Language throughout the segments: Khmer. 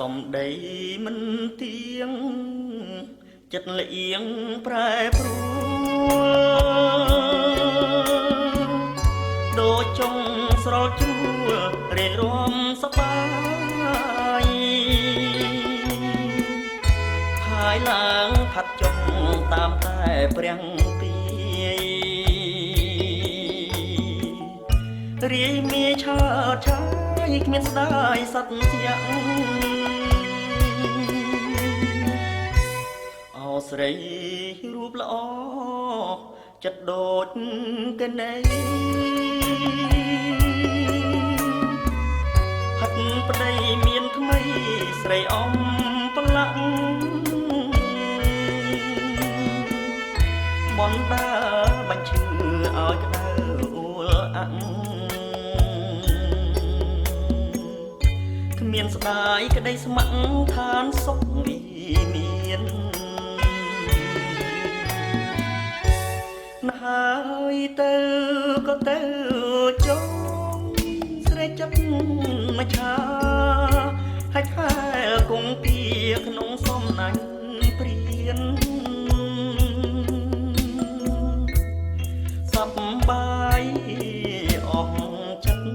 សំដីមិនទៀងចិត្តលៀងប្រែប្រួលដូចចុងស្រលជ្រួលរៀបរំសប្បាយហើយឡើងផាត់ចុងតាមតែព្រះពីរាយមាឆើតឆាយគ្មានស្ដាយសត្វជាក់អូស្រីរូបល្អចិត្តដូចកណីហិតប្តីមានថ្មីស្រីអំប្លាក់បនតាបាច់ឈឺឲ្យក្តៅអួលអាក់គ្មានស្ដាយក្តីស្ម័គ្រឋានសុខវិមានហើយទៅក៏ទៅចុងស្រែចិត្តមច្ឆាហើយខែគង់ពីក្នុងសំណាញ់ព្រៀនសប្បាយអស់ចិត្ត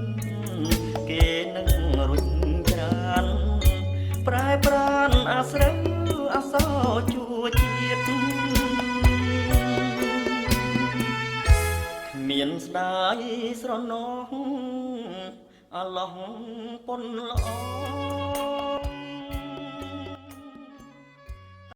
គេនឹងរុញច្រានប្រែប្រានអាស្រូវអាសោជួជាតិមានស្ដាយស្រណោះអាឡោះពន់ល្អ